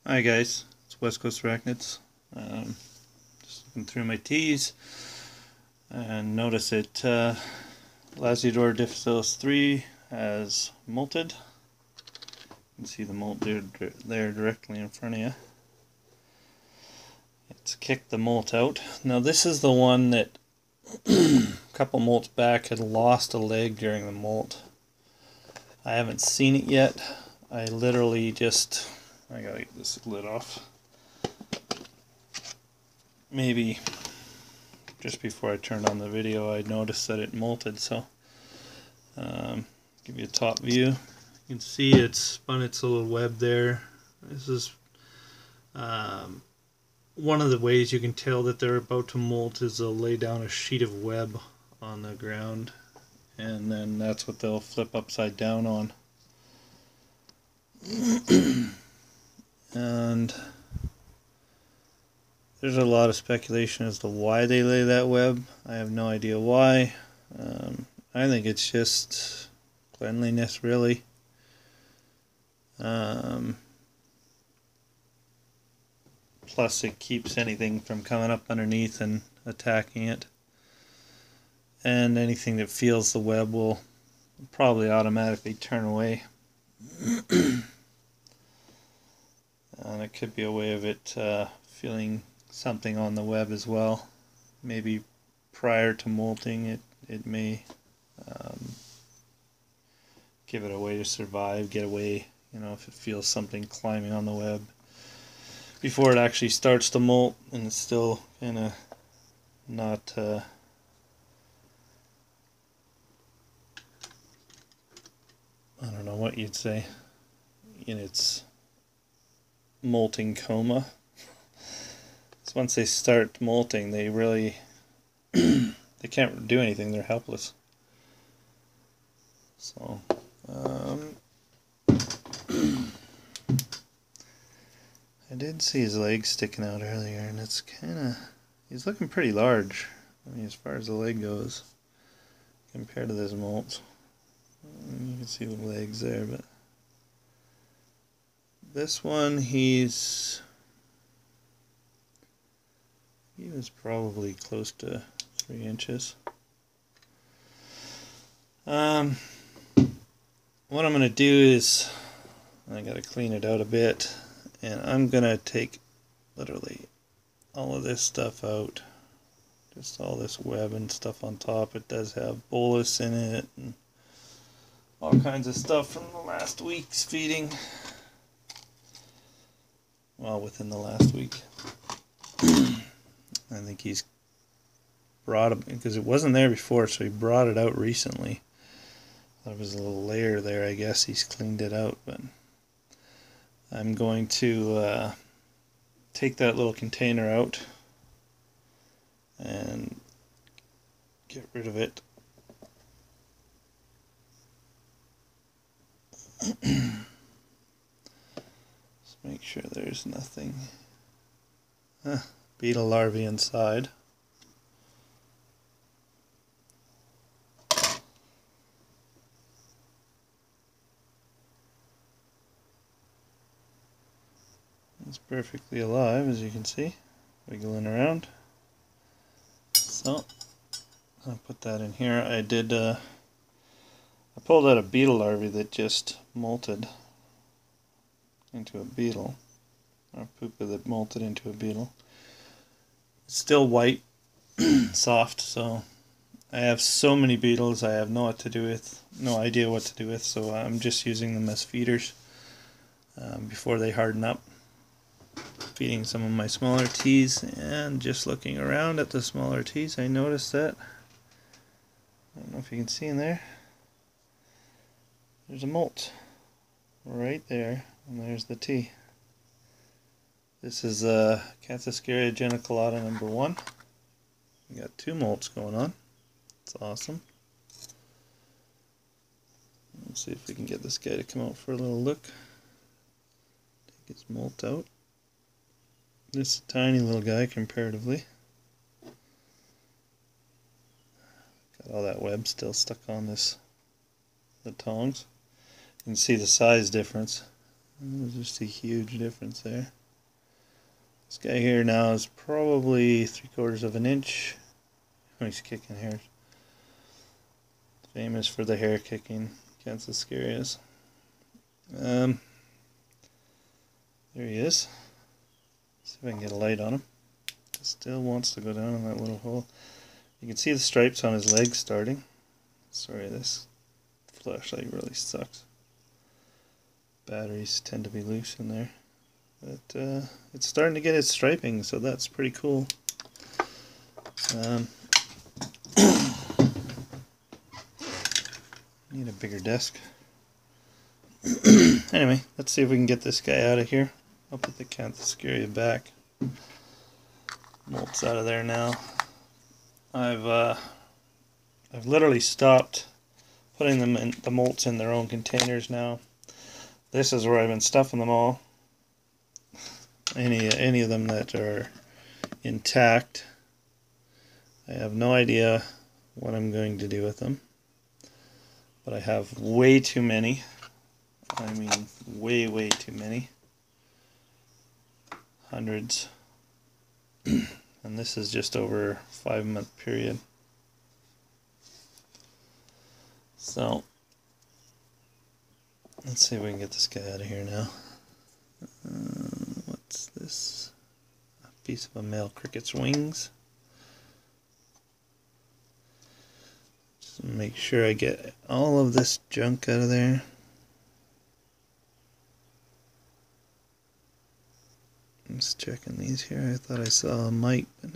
Hi guys, it's West Coast Arachnids. Just looking through my teas and notice it Lasiodora difficilis 3 has molted. You can see the molt there directly in front of you. It's kicked the molt out. Now this is the one that a couple molts back had lost a leg during the molt. I haven't seen it yet. I literally just... I gotta get this lid off. Maybe just before I turned on the video I noticed that it molted, so give you a top view. You can see it's spun its little web there. This is one of the ways you can tell that they're about to molt is they'll lay down a sheet of web on the ground, and then that's what they'll flip upside down on. And there's a lot of speculation as to why they lay that web. I have no idea why. I think it's just cleanliness, really. Plus it keeps anything from coming up underneath and attacking it. And anything that feels the web will probably automatically turn away. And it could be a way of it feeling something on the web as well. Maybe prior to molting it may give it a way to survive, get away, if it feels something climbing on the web before it actually starts to molt and it's still kind of not I don't know what you'd say, in its molting coma. So once they start molting, they really they can't do anything, they're helpless. So I did see his legs sticking out earlier, and it's he's looking pretty large, as far as the leg goes compared to this molt. You can see the legs there, but this one, he was probably close to 3 inches. What I'm going to do is, I got to clean it out a bit, and I'm going to take literally all of this stuff out. Just all this web and stuff on top. It does have bolus in it and all kinds of stuff from the last week's feeding. Well, within the last week. I think he's brought it, because it wasn't there before, so he brought it out recently. There was a little layer there, I guess he's cleaned it out, but I'm going to take that little container out and get rid of it. Make sure there's nothing. Beetle larvae inside. It's perfectly alive, as you can see, wiggling around. So I'll put that in here. I pulled out a beetle larvae that just molted into a beetle, or pupa that molted into a beetle. It's still white, soft, so I have so many beetles I have no idea what to do with, so I'm just using them as feeders before they harden up. Feeding some of my smaller teas, and just looking around at the smaller teas, I noticed that, I don't know if you can see in there, there's a molt right there. And there's the tea. This is Canthoscaria geniculata number 1. We got 2 molts going on. It's awesome. Let's see if we can get this guy to come out for a little look. Take his molt out. This is a tiny little guy comparatively. Got all that web still stuck on the tongs. You can see the size difference. There's just a huge difference there. This guy here now is probably 3/4 of an inch. Oh, he's kicking hairs. Famous for the hair kicking. Kansas scary is. There he is. See if I can get a light on him. Still wants to go down in that little hole. You can see the stripes on his legs starting. Sorry, this flashlight really sucks. Batteries tend to be loose in there. But it's starting to get its striping, so that's pretty cool. Need a bigger desk. Anyway, let's see if we can get this guy out of here. I'll put the Canthoscurria back. Molt's out of there now. I've literally stopped putting them in the molts in their own containers now. This is where I've been stuffing them all. Any of them that are intact. I have no idea what I'm going to do with them. But I have way too many. I mean, way too many. Hundreds. And this is just over a 5-month period. So, let's see if we can get this guy out of here now. What's this? A piece of a male cricket's wings. Just make sure I get all of this junk out of there. I'm just checking these here. I thought I saw a mite, but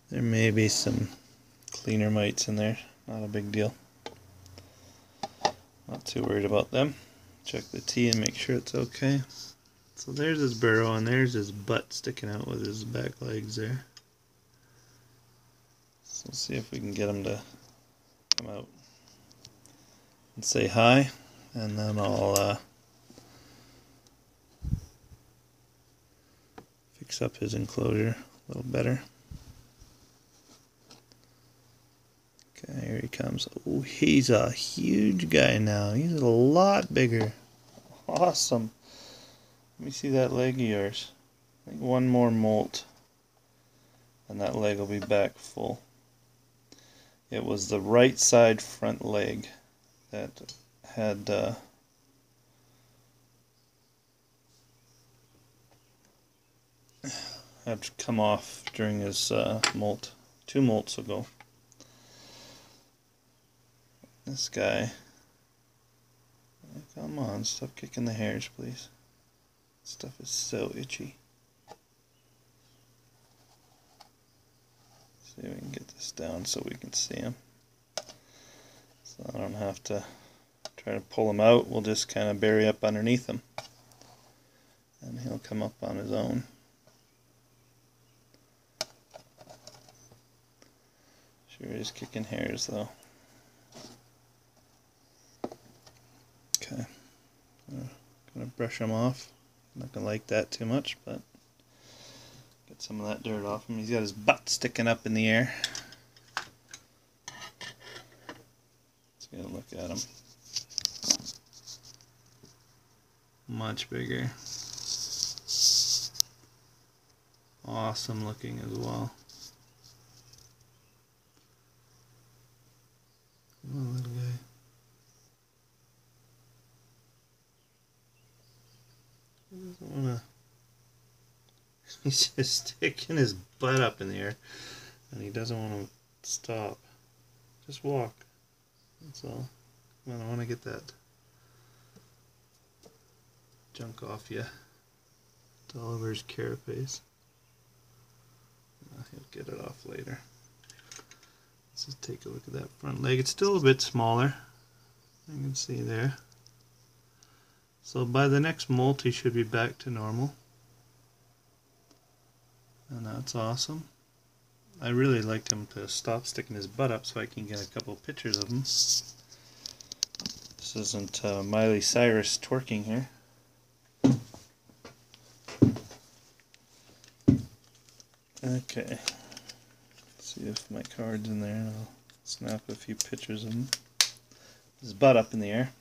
there may be some cleaner mites in there. Not a big deal. Not too worried about them. Check the T and make sure it's okay. So there's his burrow and there's his butt sticking out with his back legs there. So let's see if we can get him to come out and say hi, and then I'll fix up his enclosure a little better. Okay, here he comes. Oh, he's a huge guy now. He's a lot bigger. Awesome. Let me see that leg of yours. I think one more molt and that leg will be back full. It was the right side front leg that had come off during his molt 2 molts ago. This guy, come on, stop kicking the hairs, please. Stuff is so itchy. See if we can get this down so we can see him. So I don't have to try to pull him out. We'll just kind of bury up underneath him, and he'll come up on his own. Sure is kicking hairs though. Okay, I'm gonna brush him off. I'm not gonna like that too much, but get some of that dirt off him. He's got his butt sticking up in the air. Let's get a look at him. Much bigger. Awesome looking as well. Come on, little guy. He doesn't wanna. He's just sticking his butt up in the air, and he doesn't want to stop. Just walk. That's all. Come on, I want to get that junk off you. It's all over his carapace. He'll get it off later. Let's just take a look at that front leg. It's still a bit smaller. You can see there. So by the next molt he should be back to normal. And that's awesome. I really like him to stop sticking his butt up so I can get a couple pictures of him. This isn't Miley Cyrus twerking here. Okay. Let's see if my card's in there. I'll snap a few pictures of him. His butt up in the air.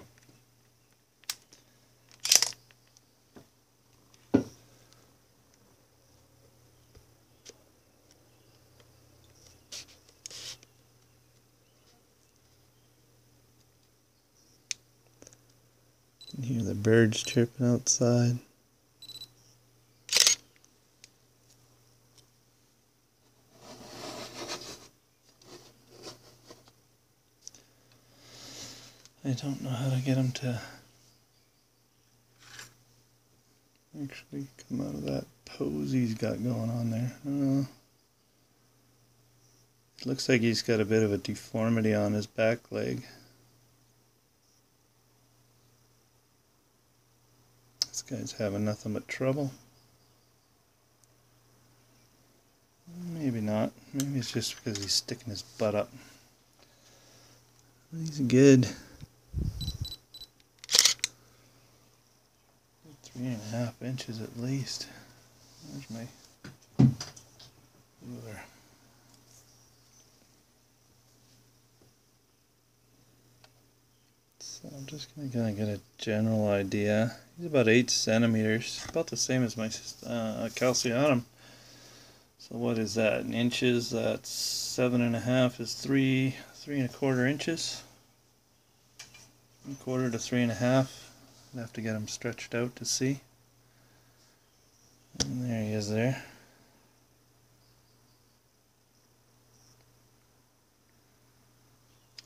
You can hear the birds chirping outside. I don't know how to get him to actually come out of that pose he's got going on there. It looks like he's got a bit of a deformity on his back leg. This guy's having nothing but trouble. Maybe not. Maybe it's just because he's sticking his butt up. He's good. 3.5 inches at least. There's my ruler. So I'm just going to kind of get a general idea. He's about 8 centimeters, about the same as my Calcianum. So what is that in inches? That's 7.5 is 3.25 inches. 1/4 to 3.5. I'd have to get him stretched out to see. And there he is there.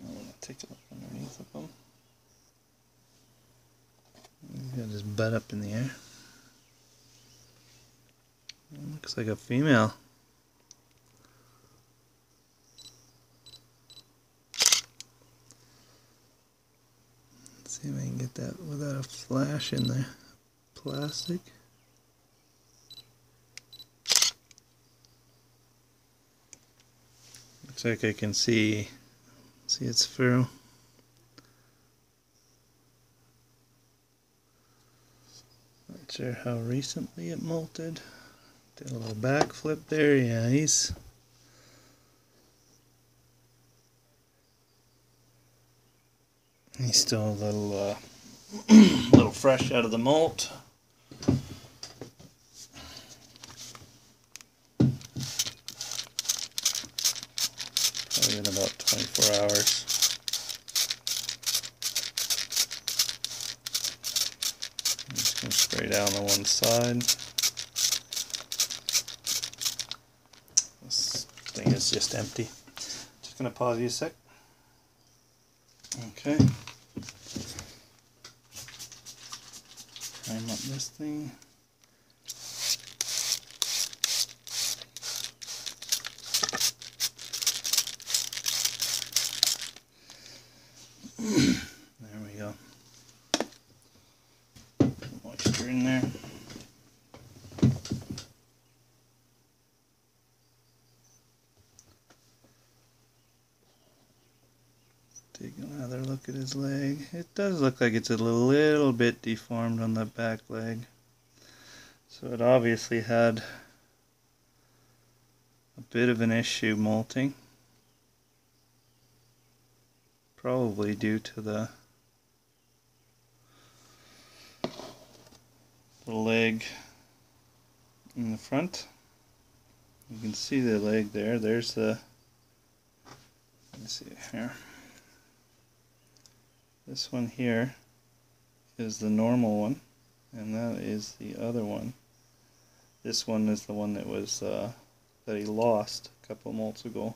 I'm going to take a look underneath of him. He's got his butt up in the air. It looks like a female. Let's see if I can get that without a flash in the plastic. Looks like I can see its fur. Not sure how recently it molted. Did a little backflip there. Yeah, he's still a little little fresh out of the molt. Probably in about 24 hours. I'm just going to spray down the one side. This thing is just empty. Just going to pause you a sec. Okay. Climb up this thing. There we go. Moisture in there. Take another look at his leg. It does look like it's a little bit deformed on the back leg. So it obviously had a bit of an issue molting. Probably due to the leg in the front. You can see the leg there. There's the, let's see here. This one here is the normal one, and that is the other one. This one is the one that was that he lost a couple of molts ago,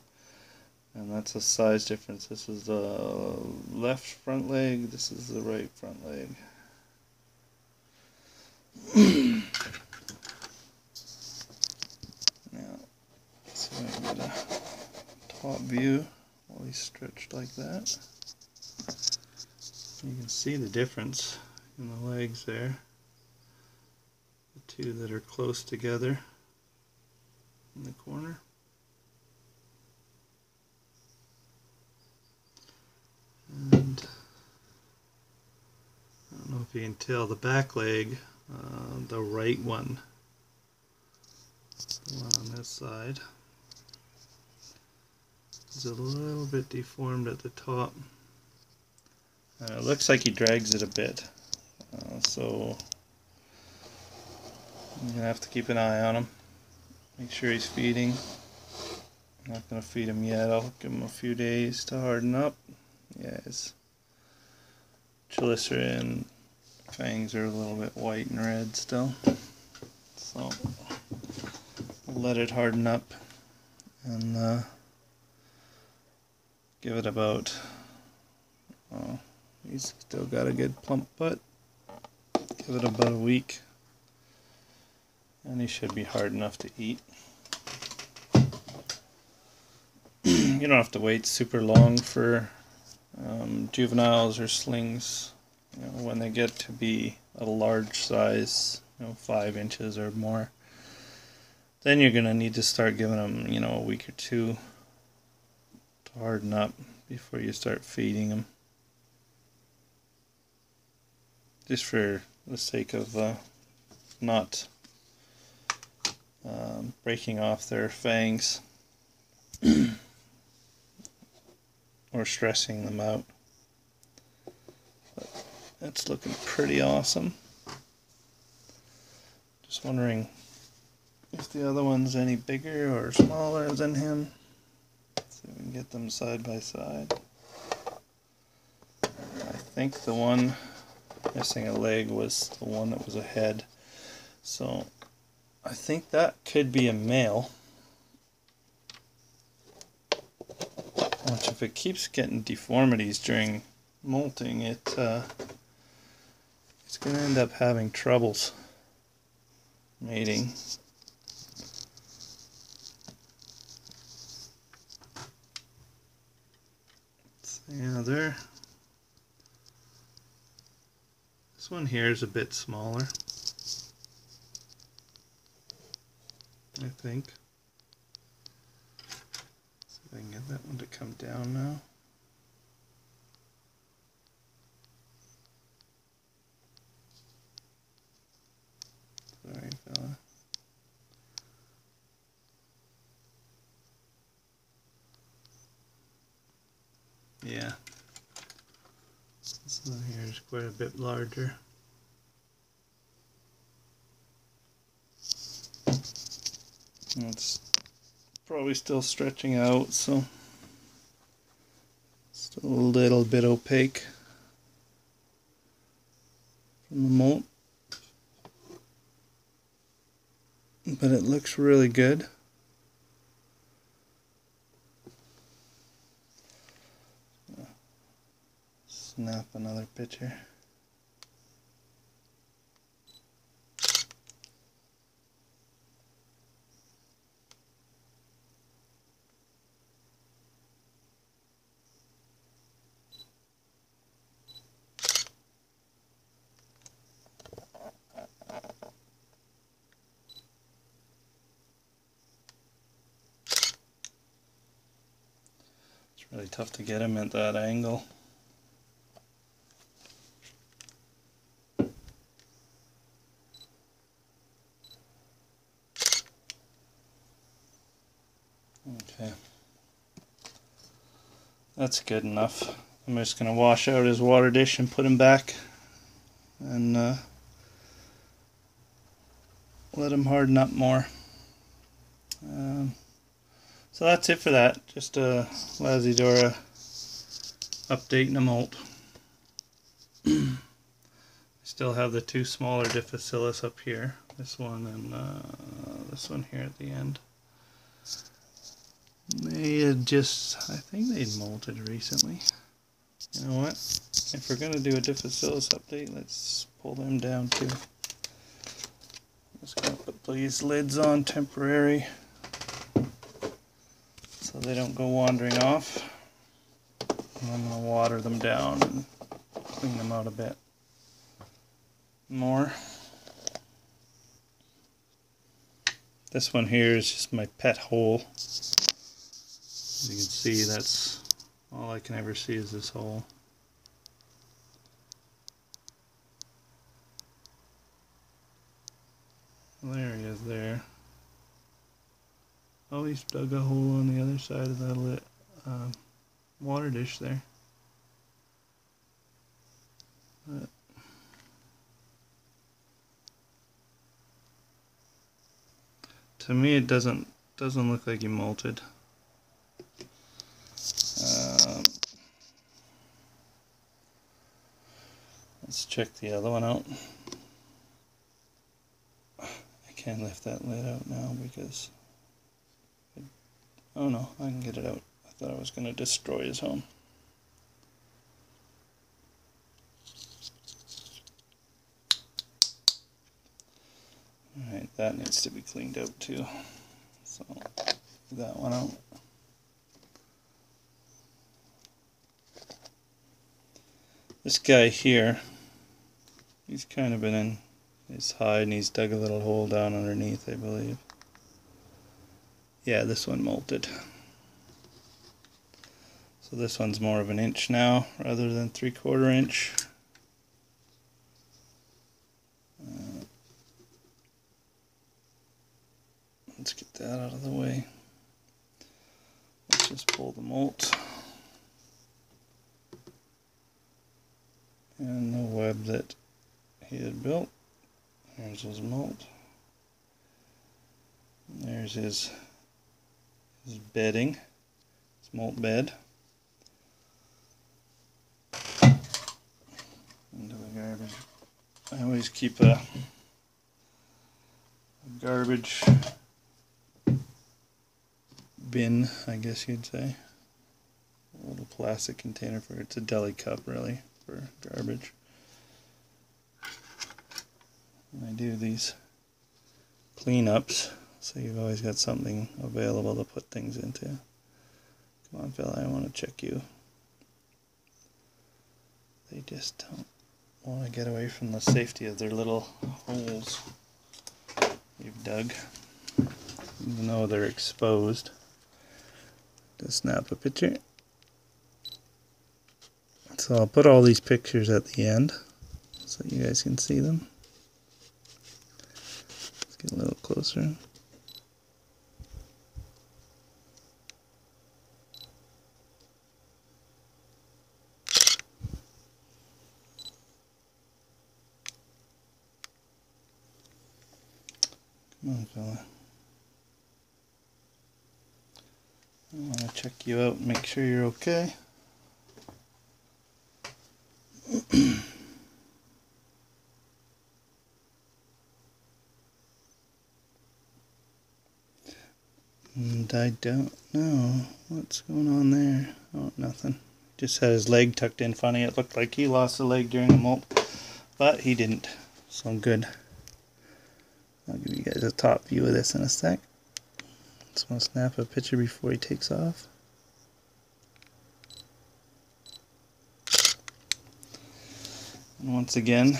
and that's a size difference. This is the left front leg, this is the right front leg. Now, let's see if I can get a top view while he's stretched like that. You can see the difference in the legs there. The two that are close together in the corner. And I don't know if you can tell the back leg, the right one, the one on this side, is a little bit deformed at the top. It looks like he drags it a bit, so I'm going to have to keep an eye on him, make sure he's feeding. I'm not going to feed him yet, I'll give him a few days to harden up. Yeah, his glycerin fangs are a little bit white and red still. So we'll let it harden up and give it about, oh, he's still got a good plump butt. Give it about a week and he should be hard enough to eat. You don't have to wait super long for juveniles or slings. You know, when they get to be a large size, 5 inches or more, then you're going to need to start giving them, a week or two to harden up before you start feeding them. Just for the sake of not breaking off their fangs or stressing them out. But that's looking pretty awesome. Just wondering if the other one's any bigger or smaller than him. Let's see if we can get them side by side. I think the one missing a leg was the one that was a head. So I think that could be a male. Which, if it keeps getting deformities during molting, it's going to end up having troubles mating. Yeah, this one here is a bit smaller, I think. See if I can get that one to come down now. Sorry, fella. Yeah. This one here is quite a bit larger. And it's probably still stretching out, so still a little bit opaque from the molt. But it looks really good. Snap another picture. It's really tough to get him at that angle. Okay, that's good enough. I'm just going to wash out his water dish and put him back and let him harden up more. So that's it for that. Just a Lasiodora update and a molt. Still have the 2 smaller difficilis up here. This one and this one here at the end. They had I think they'd molted recently. You know what? If we're going to do a difficilis update, let's pull them down too. Just going to put these lids on temporary so they don't go wandering off. And I'm going to water them down and clean them out a bit more. This one here is just my pet hole. As you can see, that's all I can ever see is this hole. There he is there. Oh, he's dug a hole on the other side of that water dish there. But to me, it doesn't look like he molted. Let's check the other one out. I can't lift that lid out now because... Oh no, I can get it out. I thought I was going to destroy his home. Alright, that needs to be cleaned out too. So, get that one out. This guy here, he's kind of been in his hide and he's dug a little hole down underneath, I believe. Yeah, this one molted. So this one's more of an inch now rather than 3/4 inch. Let's get that out of the way. Let's just pull the molt and the web that he had built. There's his molt. There's his bedding, his molt bed. Into the garbage. I always keep a garbage bin, I guess you'd say. A little plastic container for it's a deli cup really for garbage. And I do these cleanups, so you've always got something available to put things into. Come on, fella, I want to check you. They just don't want to get away from the safety of their little holes you've dug, even though they're exposed. Just snap a picture. So I'll put all these pictures at the end so you guys can see them. Let's get a little closer. Come on, fella. I want to check you out and make sure you're okay. And I don't know what's going on there. Oh, nothing. Just had his leg tucked in funny. It looked like he lost a leg during the molt, but he didn't. So good. I'll give you guys a top view of this in a sec. Just want to snap a picture before he takes off. And once again,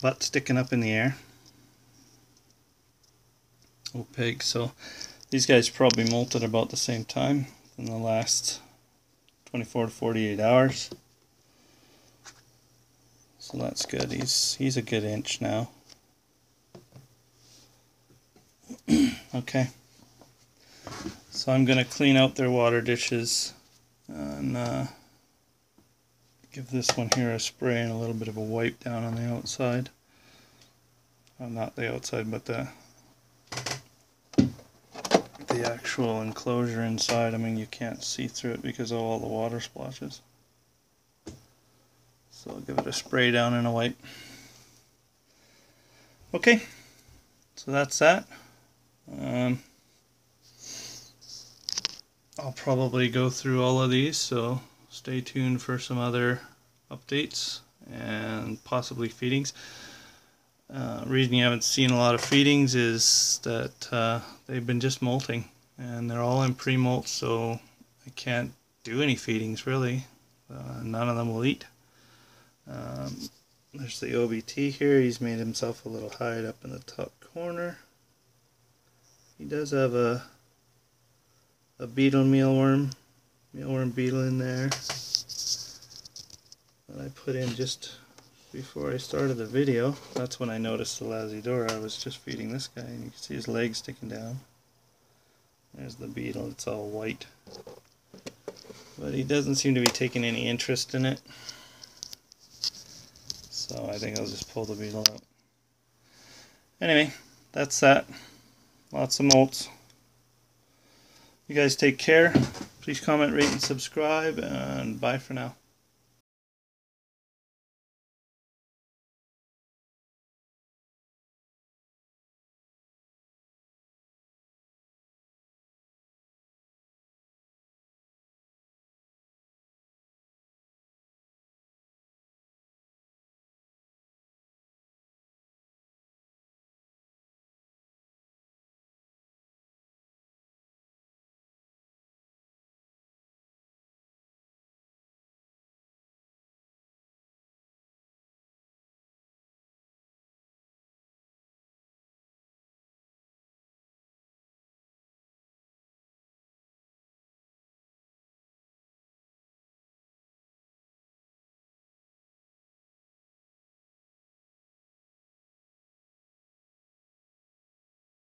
butt sticking up in the air. Oh, pig. So these guys probably molted about the same time in the last 24 to 48 hours. So that's good. He's a good inch now. Okay. So I'm going to clean out their water dishes and give this one here a spray and a little bit of a wipe down on the outside. Well, not the outside, but the actual enclosure inside. I mean, you can't see through it because of all the water splashes. So I'll give it a spray down and a wipe. Okay, so that's that. I'll probably go through all of these, so stay tuned for some other updates and possibly feedings. Reason you haven't seen a lot of feedings is that they've been just molting, and they're all in pre-molt, so I can't do any feedings really. None of them will eat. There's the OBT here. He's made himself a little hide up in the top corner. He does have a beetle mealworm beetle in there that I put in just before I started the video. That's when I noticed the Lasiodora. I was just feeding this guy, and you can see his legs sticking down. There's the beetle. It's all white, but he doesn't seem to be taking any interest in it. So I think I'll just pull the beetle out. Anyway, that's that. Lots of molts. You guys take care. Please comment, rate, and subscribe, and bye for now.